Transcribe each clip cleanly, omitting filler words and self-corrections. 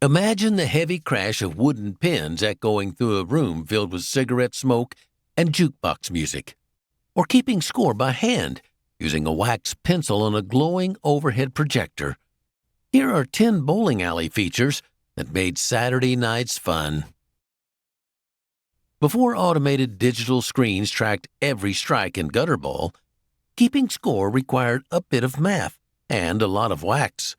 Imagine the heavy crash of wooden pins echoing through a room filled with cigarette smoke and jukebox music. Or keeping score by hand using a wax pencil on a glowing overhead projector. Here are 10 bowling alley features that made Saturday nights fun. Before automated digital screens tracked every strike and gutter ball, keeping score required a bit of math and a lot of wax.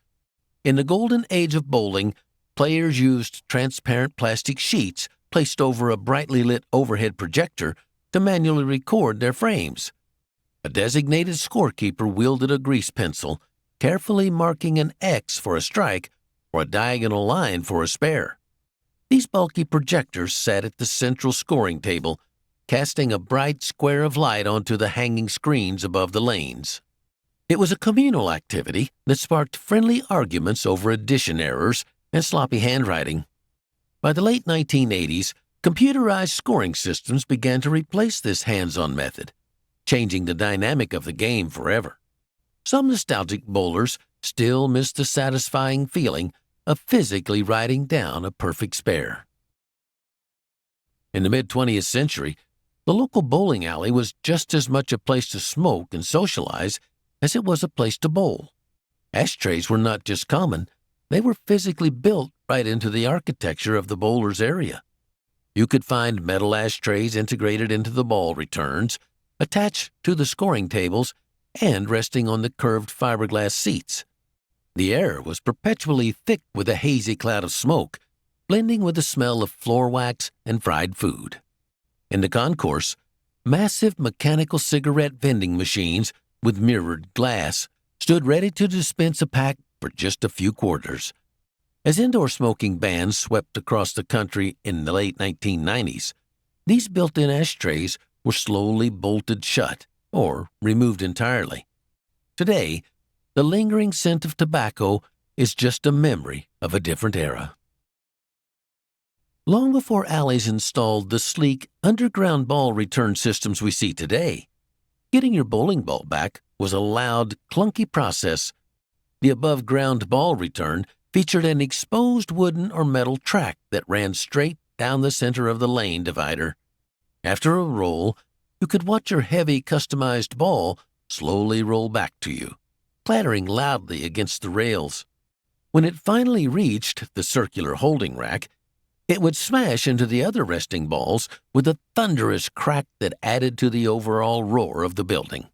In the golden age of bowling, players used transparent plastic sheets placed over a brightly lit overhead projector to manually record their frames. A designated scorekeeper wielded a grease pencil, carefully marking an X for a strike or a diagonal line for a spare. These bulky projectors sat at the central scoring table, casting a bright square of light onto the hanging screens above the lanes. It was a communal activity that sparked friendly arguments over addition errors and sloppy handwriting. By the late 1980s, computerized scoring systems began to replace this hands-on method, changing the dynamic of the game forever. Some nostalgic bowlers still miss the satisfying feeling of physically writing down a perfect spare. In the mid-20th century, the local bowling alley was just as much a place to smoke and socialize as it was a place to bowl. Ashtrays were not just common, they were physically built right into the architecture of the bowler's area. You could find metal ashtrays integrated into the ball returns, attached to the scoring tables, and resting on the curved fiberglass seats. The air was perpetually thick with a hazy cloud of smoke, blending with the smell of floor wax and fried food. In the concourse, massive mechanical cigarette vending machines with mirrored glass stood ready to dispense a pack for just a few quarters. As indoor smoking bans swept across the country in the late 1990s, these built-in ashtrays were slowly bolted shut or removed entirely. Today, the lingering scent of tobacco is just a memory of a different era. Long before alleys installed the sleek, underground ball return systems we see today, getting your bowling ball back was a loud, clunky process. The above-ground ball return featured an exposed wooden or metal track that ran straight down the center of the lane divider. After a roll, you could watch your heavy, customized ball slowly roll back to you, clattering loudly against the rails. When it finally reached the circular holding rack, it would smash into the other resting balls with a thunderous crack that added to the overall roar of the building.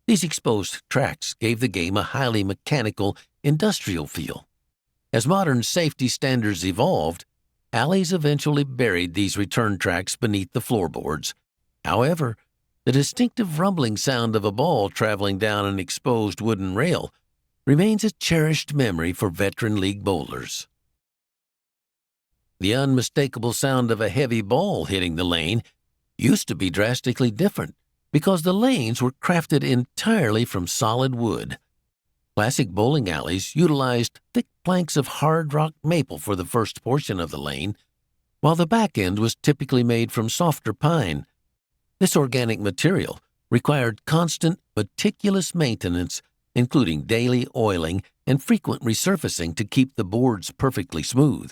These exposed tracks gave the game a highly mechanical, industrial feel. As modern safety standards evolved, alleys eventually buried these return tracks beneath the floorboards. However, the distinctive rumbling sound of a ball traveling down an exposed wooden rail remains a cherished memory for veteran league bowlers. The unmistakable sound of a heavy ball hitting the lane used to be drastically different because the lanes were crafted entirely from solid wood. Classic bowling alleys utilized thick planks of hard rock maple for the first portion of the lane, while the back end was typically made from softer pine. This organic material required constant, meticulous maintenance, including daily oiling and frequent resurfacing to keep the boards perfectly smooth.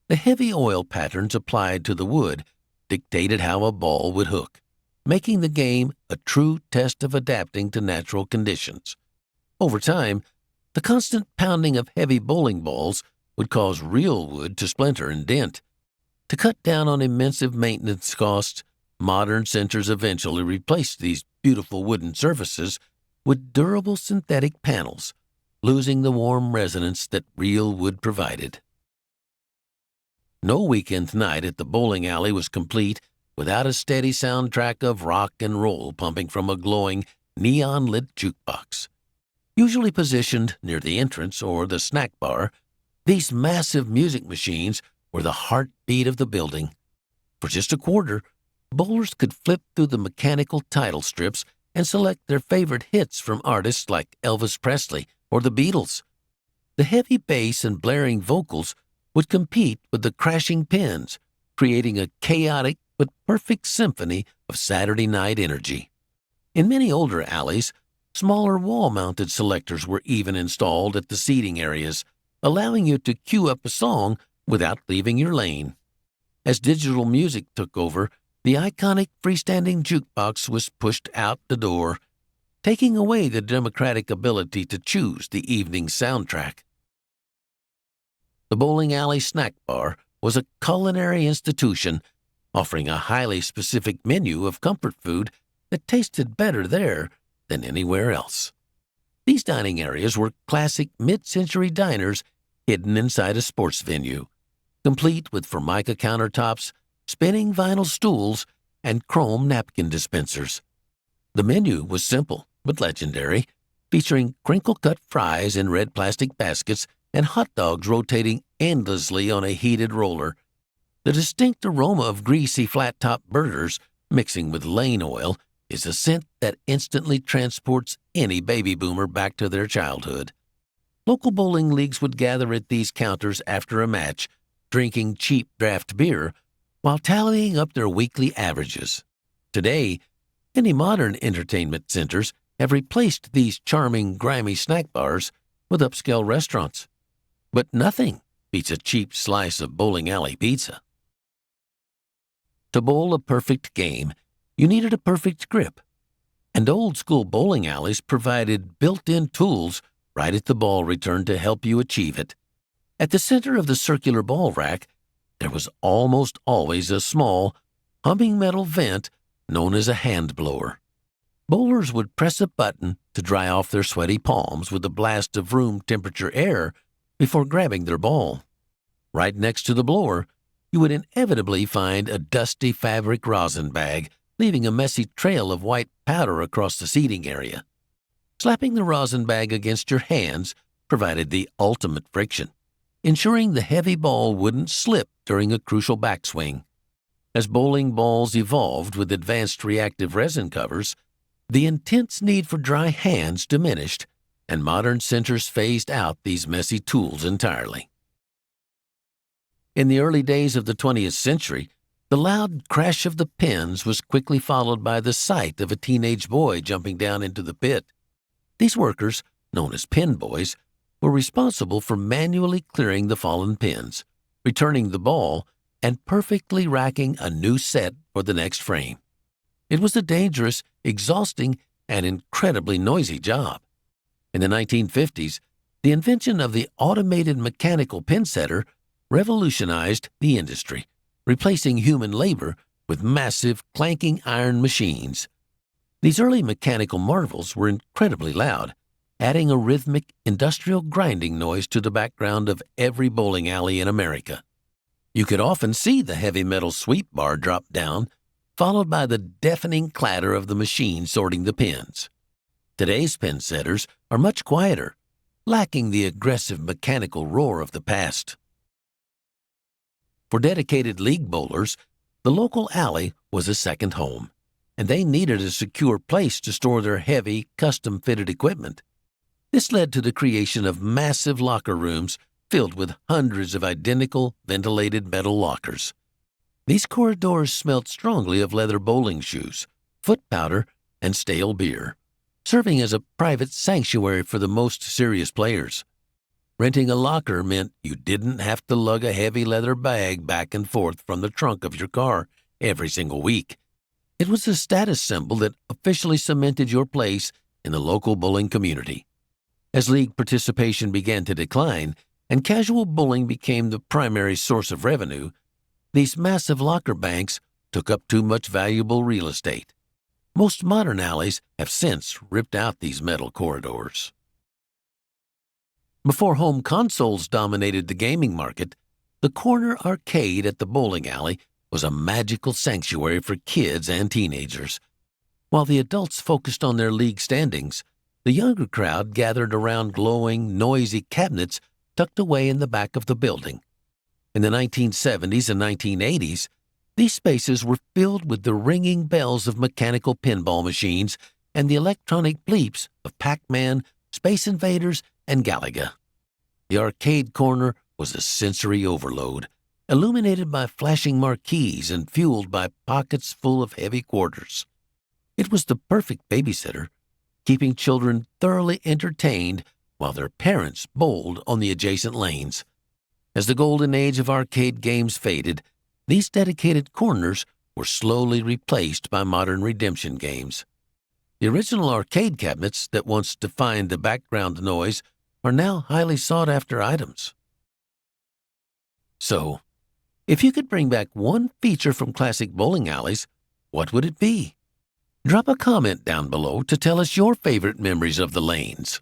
The heavy oil patterns applied to the wood dictated how a ball would hook, making the game a true test of adapting to natural conditions. Over time, the constant pounding of heavy bowling balls would cause real wood to splinter and dent. To cut down on immense maintenance costs, modern centers eventually replaced these beautiful wooden surfaces with durable synthetic panels, losing the warm resonance that real wood provided. No weekend night at the bowling alley was complete without a steady soundtrack of rock and roll pumping from a glowing, neon-lit jukebox. Usually positioned near the entrance or the snack bar, these massive music machines were the heartbeat of the building. For just a quarter, bowlers could flip through the mechanical title strips and select their favorite hits from artists like Elvis Presley or the Beatles. The heavy bass and blaring vocals would compete with the crashing pins, creating a chaotic but perfect symphony of Saturday night energy. In many older alleys, smaller wall-mounted selectors were even installed at the seating areas, allowing you to cue up a song without leaving your lane. As digital music took over, the iconic freestanding jukebox was pushed out the door, taking away the democratic ability to choose the evening soundtrack. The bowling alley snack bar was a culinary institution, offering a highly specific menu of comfort food that tasted better there than anywhere else. These dining areas were classic mid-century diners hidden inside a sports venue, complete with Formica countertops, spinning vinyl stools, and chrome napkin dispensers. The menu was simple but legendary, featuring crinkle-cut fries in red plastic baskets and hot dogs rotating endlessly on a heated roller. The distinct aroma of greasy flat-top burgers mixing with lane oil is a scent that instantly transports any baby boomer back to their childhood. Local bowling leagues would gather at these counters after a match, drinking cheap draft beer while tallying up their weekly averages. Today, many modern entertainment centers have replaced these charming, grimy snack bars with upscale restaurants. But nothing beats a cheap slice of bowling alley pizza. To bowl a perfect game, you needed a perfect grip, and old-school bowling alleys provided built-in tools right at the ball return to help you achieve it. At the center of the circular ball rack, there was almost always a small, humming metal vent known as a hand blower. Bowlers would press a button to dry off their sweaty palms with a blast of room temperature air before grabbing their ball. Right next to the blower, you would inevitably find a dusty fabric rosin bag, leaving a messy trail of white powder across the seating area. Slapping the rosin bag against your hands provided the ultimate friction, ensuring the heavy ball wouldn't slip during a crucial backswing. As bowling balls evolved with advanced reactive resin covers, the intense need for dry hands diminished, and modern centers phased out these messy tools entirely. In the early days of the 20th century, the loud crash of the pins was quickly followed by the sight of a teenage boy jumping down into the pit. These workers, known as pinboys, were responsible for manually clearing the fallen pins, returning the ball, and perfectly racking a new set for the next frame. It was a dangerous, exhausting, and incredibly noisy job. In the 1950s, the invention of the automated mechanical pinsetter revolutionized the industry, replacing human labor with massive, clanking iron machines. These early mechanical marvels were incredibly loud, adding a rhythmic, industrial grinding noise to the background of every bowling alley in America. You could often see the heavy metal sweep bar drop down, followed by the deafening clatter of the machine sorting the pins. Today's pinsetters are much quieter, lacking the aggressive mechanical roar of the past. For dedicated league bowlers, the local alley was a second home, and they needed a secure place to store their heavy, custom-fitted equipment. This led to the creation of massive locker rooms filled with hundreds of identical, ventilated metal lockers. These corridors smelled strongly of leather bowling shoes, foot powder, and stale beer, serving as a private sanctuary for the most serious players. Renting a locker meant you didn't have to lug a heavy leather bag back and forth from the trunk of your car every single week. It was a status symbol that officially cemented your place in the local bowling community. As league participation began to decline and casual bowling became the primary source of revenue, these massive locker banks took up too much valuable real estate. Most modern alleys have since ripped out these metal corridors. Before home consoles dominated the gaming market, the corner arcade at the bowling alley was a magical sanctuary for kids and teenagers. While the adults focused on their league standings, the younger crowd gathered around glowing, noisy cabinets tucked away in the back of the building. In the 1970s and 1980s, these spaces were filled with the ringing bells of mechanical pinball machines and the electronic bleeps of Pac-Man, Space Invaders, and Galaga. The arcade corner was a sensory overload, illuminated by flashing marquees and fueled by pockets full of heavy quarters. It was the perfect babysitter, keeping children thoroughly entertained while their parents bowled on the adjacent lanes. As the golden age of arcade games faded, these dedicated corners were slowly replaced by modern redemption games. The original arcade cabinets that once defined the background noise are now highly sought-after items. So, if you could bring back one feature from classic bowling alleys, what would it be? Drop a comment down below to tell us your favorite memories of the lanes.